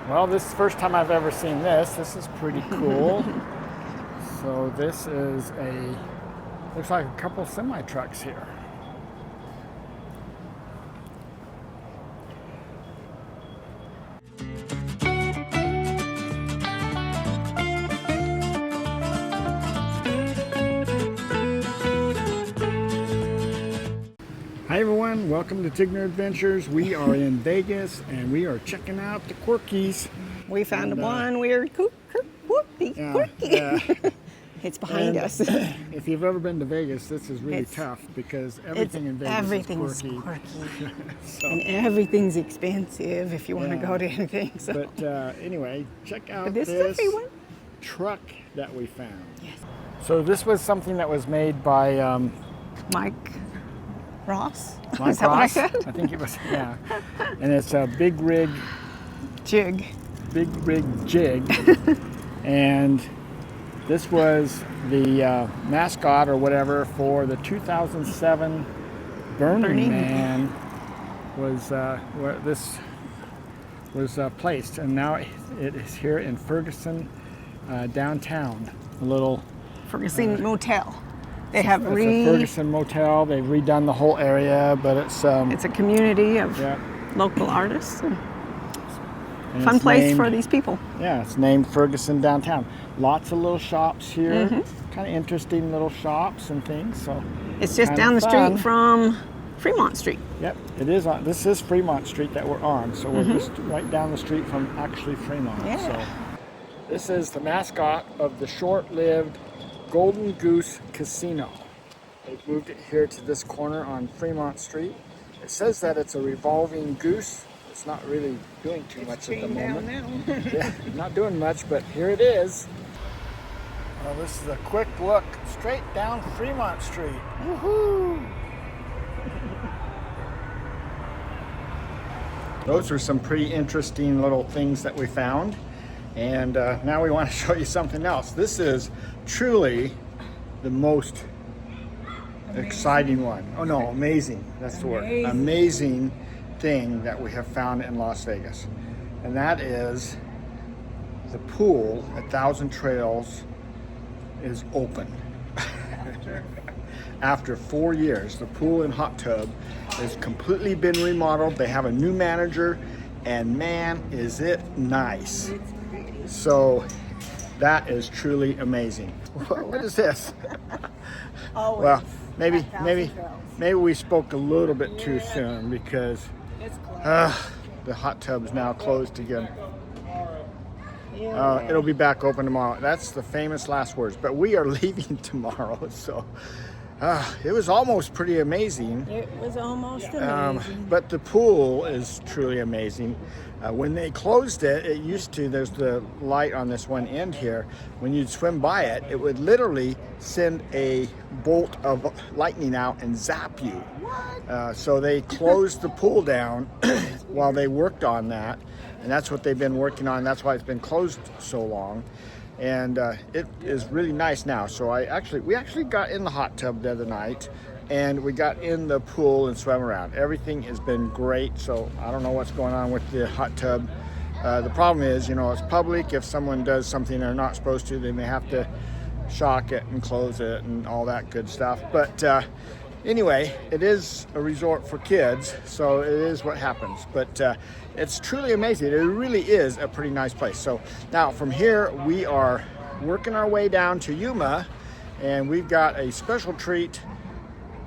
Well, this is the first time I've ever seen this. This is pretty cool. So this is looks like a couple semi-trucks here. Hi everyone, welcome to Tigner Adventures. We are in Vegas and we are checking out the Quirkies. We found one weird quirky. Yeah. It's behind us. If you've ever been to Vegas, this is really tough because everything in Vegas is quirky. So, and everything's expensive if you want to go to anything. So. But anyway, check out this this truck that we found. Yes. So this was something that was made by Mike Ross? Mike Is that Ross? what I said? I think it was, yeah. And it's a big rig jig. And this was the mascot or whatever for the 2007 Burning Man was where this was placed. And now it is here in Ferguson, downtown. A little Ferguson Motel. They have it's a Ferguson motel. They've redone the whole area, but it's a community of local artists. And fun place for these people. Yeah, it's named Ferguson Downtown. Lots of little shops here. Kind of interesting little shops and things. So it's just down the street from Fremont Street. Yep, it is. This is Fremont Street that we're on. So we're just right down the street from actually Fremont. Yeah. So this is the mascot of the short-lived Golden Goose Casino. They've moved it here to this corner on Fremont Street. It says that it's a revolving goose. It's not really doing too much at the moment. Yeah, not doing much, but here it is. Well, this is a quick look straight down Fremont Street. Woohoo! Those are some pretty interesting little things that we found. And now we want to show you something else. This is truly the most exciting one. Oh no, amazing. That's the word. Amazing thing that we have found in Las Vegas. And that is the pool at Thousand Trails is open. After 4 years, the pool and hot tub has completely been remodeled. They have a new manager, and man, is it nice. So that is truly amazing. What is this? Well, maybe we spoke a little bit too soon because the hot tub is now closed again. It'll be back open tomorrow. That's the famous last words. But we are leaving tomorrow, so it was almost pretty amazing. It was almost amazing. But the pool is truly amazing. When they closed it, there's the light on this one end here. When you'd swim by it, it would literally send a bolt of lightning out and zap you. So they closed the pool down while they worked on that. And that's what they've been working on. That's why it's been closed so long. And it is really nice now. So we actually got in the hot tub the other night, and we got in the pool and swam around. Everything has been great. So I don't know what's going on with the hot tub. The problem is, it's public. If someone does something they're not supposed to, then they have to shock it and close it and all that good stuff. But anyway, it is a resort for kids, so it is what happens. But it's truly amazing. It really is a pretty nice place. So now from here, we are working our way down to Yuma, and we've got a special treat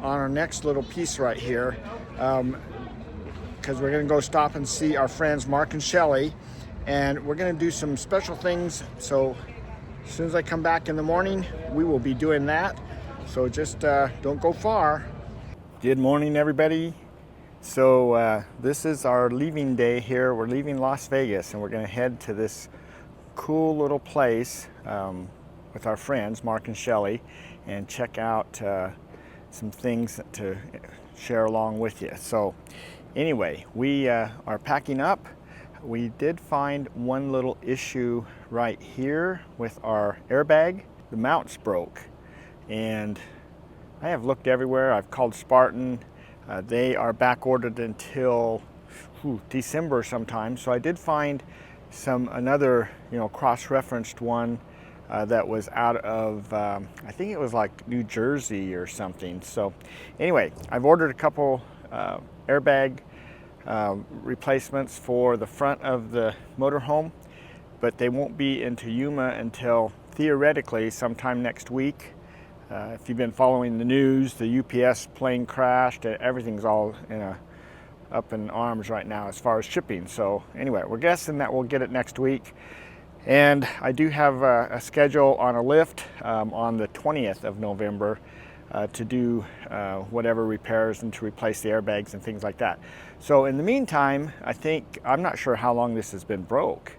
on our next little piece right here, because we're going to go stop and see our friends Mark and Shelly, and we're going to do some special things. So as soon as I come back in the morning, we will be doing that. So just don't go far. Good morning, everybody. So this is our leaving day here. We're leaving Las Vegas, and we're going to head to this cool little place with our friends Mark and Shelly, and check out some things to share along with you. So anyway, we are packing up. We did find one little issue right here with our airbag. The mounts broke, and I have looked everywhere. I've called Spartan. They are back ordered until December sometime. So I did find another cross-referenced one that was out of I think it was like New Jersey or something. So anyway, I've ordered a couple airbag replacements for the front of the motorhome, but they won't be into Yuma until theoretically sometime next week. If you've been following the news, the UPS plane crashed. Everything's all up in arms right now as far as shipping. So anyway, we're guessing that we'll get it next week. And I do have a schedule on a lift on the 20th of November to do whatever repairs and to replace the airbags and things like that. So in the meantime, I'm not sure how long this has been broke.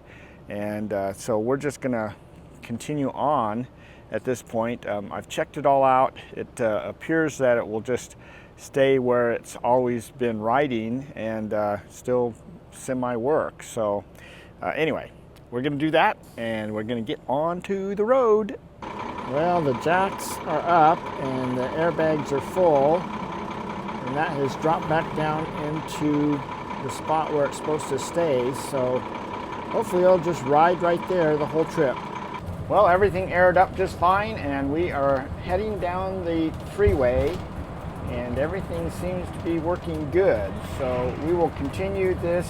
And so we're just gonna continue on at this point. I've checked it all out. It appears that it will just stay where it's always been riding and still semi-work. So anyway, we're gonna do that and we're gonna get on to the road. Well, the jacks are up and the airbags are full, and that has dropped back down into the spot where it's supposed to stay. So hopefully it'll just ride right there the whole trip. Well, everything aired up just fine, and we are heading down the freeway, and everything seems to be working good. So we will continue this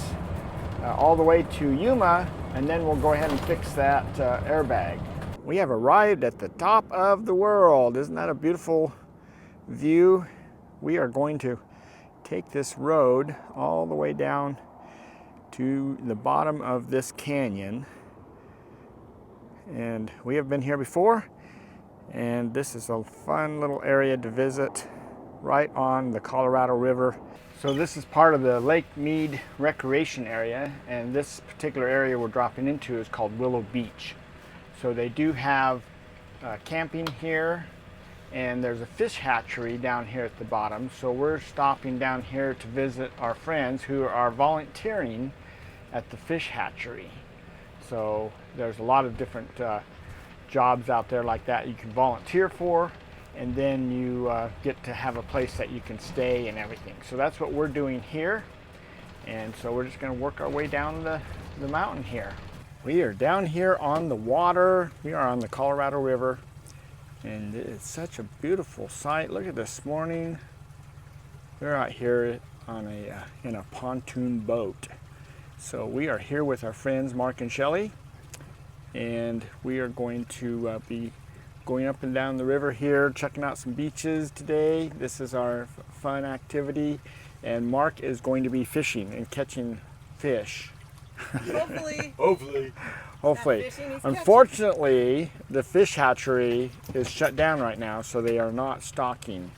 all the way to Yuma, and then we'll go ahead and fix that airbag. We have arrived at the top of the world. Isn't that a beautiful view? We are going to take this road all the way down to the bottom of this canyon. And we have been here before, and this is a fun little area to visit right on the Colorado River. So this is part of the Lake Mead recreation area, and this particular area we're dropping into is called Willow Beach. So they do have camping here, and there's a fish hatchery down here at the bottom. So we're stopping down here to visit our friends who are volunteering at the fish hatchery. So there's a lot of different jobs out there like that you can volunteer for, and then you get to have a place that you can stay and everything. So that's what we're doing here, and so we're just going to work our way down the mountain here. We are down here on the water. We are on the Colorado River, and it's such a beautiful sight. Look at this morning. We're out here on in a pontoon boat. So we are here with our friends Mark and Shelley, and we are going to be going up and down the river here, checking out some beaches today. This is our fun activity, and Mark is going to be fishing and catching fish. Hopefully. Hopefully. Unfortunately, the fish hatchery is shut down right now, so they are not stocking.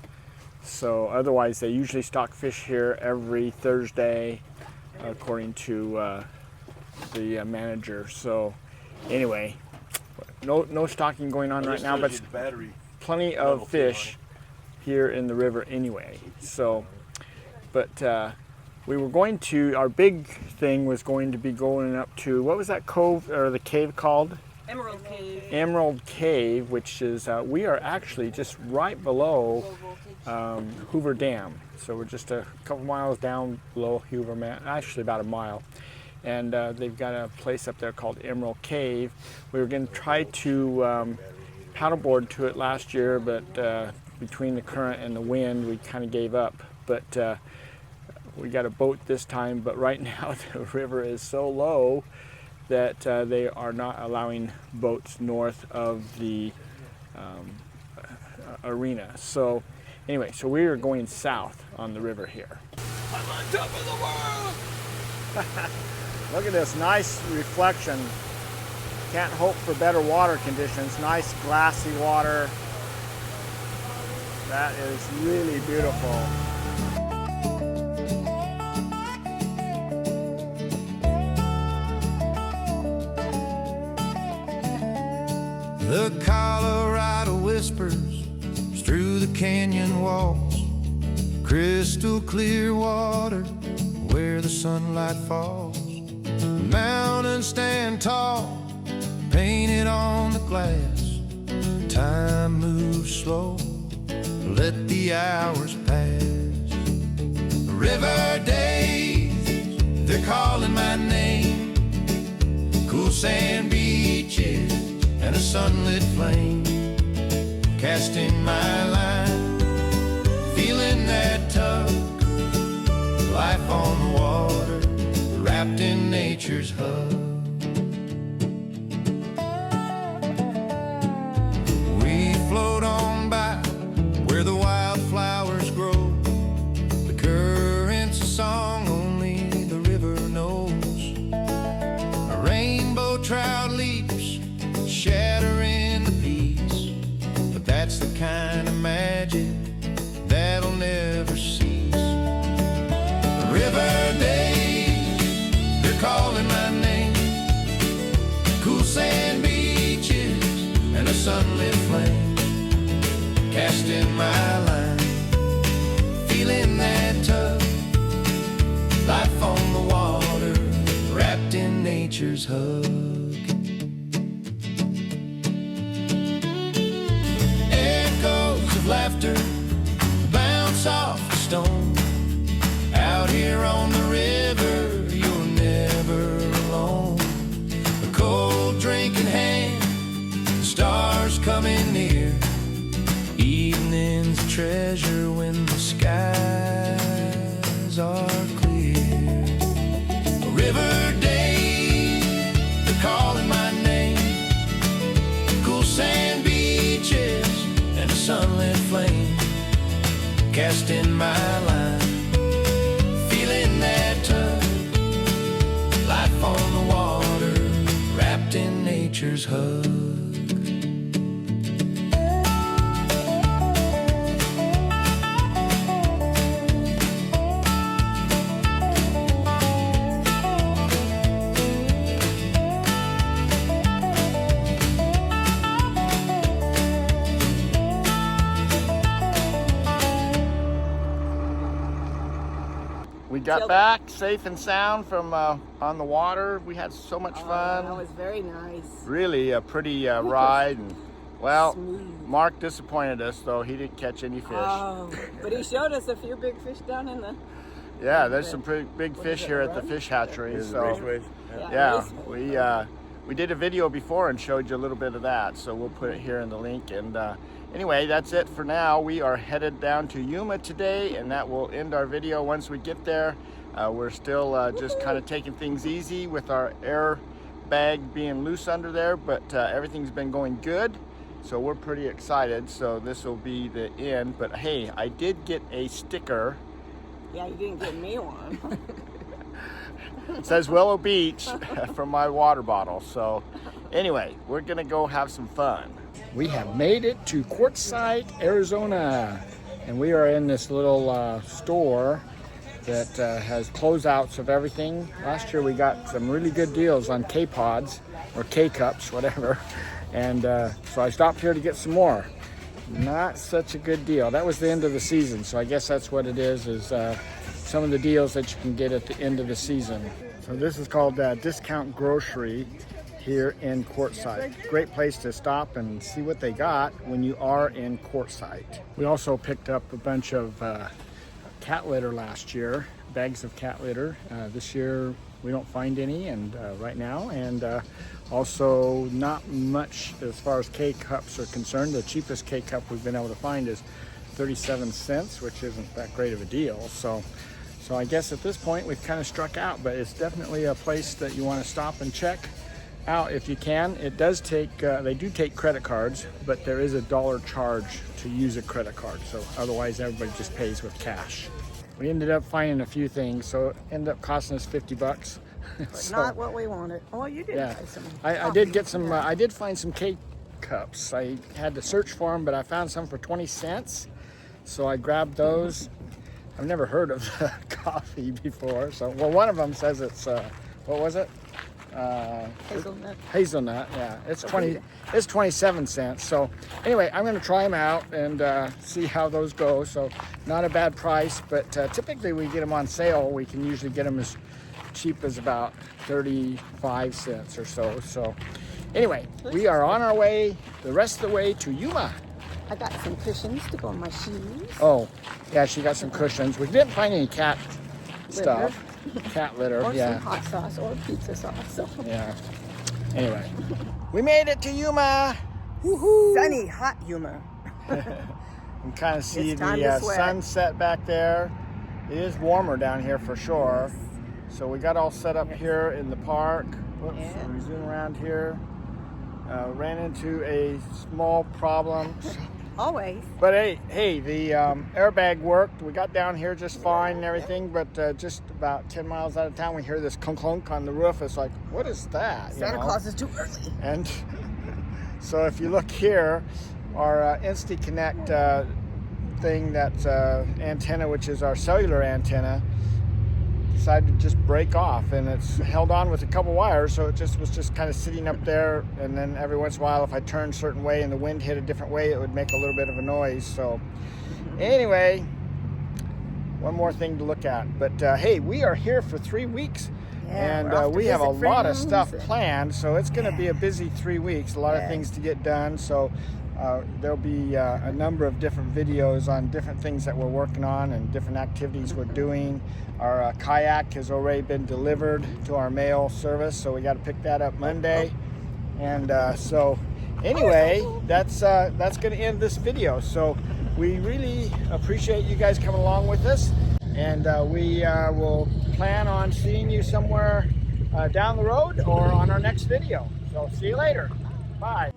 So otherwise, they usually stock fish here every Thursday, according to the manager. So anyway, no stocking going on right now, but plenty of fish here in the river anyway. So, but we were going to, our big thing was going to be going up to, what was that cove or the cave called? Emerald Cave. Emerald Cave, which is, we are actually just right below Hoover Dam. So we're just a couple miles down below Hoover Dam, actually about a mile. And they've got a place up there called Emerald Cave. We were going to try to paddleboard to it last year, but between the current and the wind, we kind of gave up. But we got a boat this time, but right now the river is so low that they are not allowing boats north of the arena. So anyway, so we are going south on the river here. I'm on top of the world! Look at this nice reflection. Can't hope for better water conditions. Nice glassy water. That is really beautiful. The Colorado whispers through the canyon walls, crystal clear water where the sunlight falls. Mountains stand tall, painted on the glass. Time moves slow, let the hours pass. River days, they're calling my name. sand beaches and a sunlit flame, casting my line, feeling that tug, life on the water, wrapped in nature's hug. We float on by where the wildflowers grow, the current's a song only the river knows. A rainbow trout leaps, shattering the peace, but that's the kind of magic that'll never cease. The river days, they're calling my name, cool sand beaches and a sunlit flame, casting my line, feeling that tug, life on the water, wrapped in nature's hug. Echoes of laughter bounce off the stone. Out here on the river, you're never alone. A cold drink in hand, the stars coming near. Evening's a treasure when the skies are clear. A river day, they're calling my name, cool sand beaches and a sunlit flame, casting my line, feeling that tug, life on the water, wrapped in nature's hug. We got back safe and sound from on the water. We had so much fun. That was very nice. Really a pretty ride. And, well, Smooth. Mark disappointed us though. He didn't catch any fish. Oh, but he showed us a few big fish down in the. Yeah, there's some pretty big fish here at the fish hatchery. So yeah, we did a video before and showed you a little bit of that. So we'll put it here in the link. And anyway, that's it for now. We are headed down to Yuma today, and that will end our video once we get there. We're still just kind of taking things easy with our air bag being loose under there, but everything's been going good. So we're pretty excited. So this will be the end. But hey, I did get a sticker. Yeah, you didn't get me one. It says Willow Beach from my water bottle. So anyway, we're gonna go have some fun. We have made it to Quartzsite, Arizona, and we are in this little store that has closeouts of everything. Last year we got some really good deals on K-Pods or K-Cups, whatever, and so I stopped here to get some more. Not such a good deal. That was the end of the season, so I guess that's what it is some of the deals that you can get at the end of the season. So this is called Discount Grocery here in Quartzsite. Great place to stop and see what they got when you are in Quartzsite. We also picked up a bunch of cat litter last year, bags of cat litter. This year we don't find any and right now, and also not much as far as K-Cups are concerned. The cheapest K-Cup we've been able to find is 37 cents, which isn't that great of a deal. So I guess at this point we've kind of struck out, but it's definitely a place that you want to stop and check out if you can. It does take, they do take credit cards, but there is a $1 charge to use a credit card. So otherwise everybody just pays with cash. We ended up finding a few things, so it ended up costing us 50 bucks. But not what we wanted. Oh, you did buy some. I did get some, I did find some K-Cups. I had to search for them, but I found some for 20 cents. So I grabbed those. I've never heard of coffee before. So, well, one of them says it's, what was it? Hazelnut. Hazelnut, yeah. It's 27 cents. So anyway, I'm going to try them out and see how those go. So not a bad price, but typically we get them on sale. We can usually get them as cheap as about 35 cents or so. So anyway, we are on our way the rest of the way to Yuma. I got some cushions to go on my shoes. Oh, yeah, she got some cushions. We didn't find any cat stuff. Cat litter, or yeah. some hot sauce or pizza sauce. So. Yeah. Anyway, we made it to Yuma. Woohoo! Sunny, hot Yuma. You can kind of see It's time the to sweat. sunset back there. It is warmer down here for sure. So we got all set up here in the park. Whoops, Yeah. we zoom around here. Ran into a small problem. Always. But hey, the airbag worked. We got down here just fine and everything, but just about 10 miles out of town, we hear this clunk clunk on the roof. It's like, what is that? Santa Claus is too early. And so if you look here, our InstaConnect thing, that's antenna, which is our cellular antenna, decided to just break off, and it's held on with a couple wires, so it was just kind of sitting up there, and then every once in a while if I turned a certain way and the wind hit a different way, it would make a little bit of a noise. So anyway, one more thing to look at. But hey, we are here for 3 weeks. Yeah, we're off And to we have a visit lot of friends stuff and- planned, so it's going to be a busy 3 weeks, a lot of things to get done. So there'll be a number of different videos on different things that we're working on and different activities we're doing. Our kayak has already been delivered to our mail service, so we got to pick that up Monday. And so anyway, that's going to end this video. So we really appreciate you guys coming along with us, and we will plan on seeing you somewhere down the road or on our next video. So see you later. Bye.